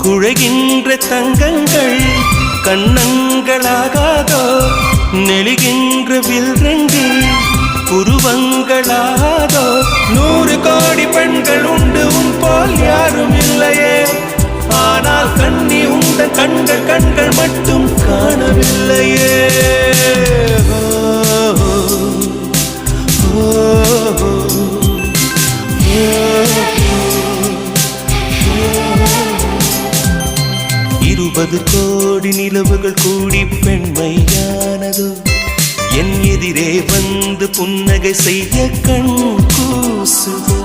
குழைகின்ற தங்கங்கள் கண்ணங்களாகாதோ நெளிகின்ற வில்ரங்கில் புருவங்களாகாதோ 100 கோடி பெண்கள் உண்டு உன் போல் யாரும் இல்லையே ஆனால் கண்ணி உண்ட கண்கள் கண்கள் மட்டும் காணவில்லையே இருபது கோடி நிலவுகள் கூடி பெண்மையானதோ என் எதிரே வந்து புன்னகை செய்ய கண் கூசுதோ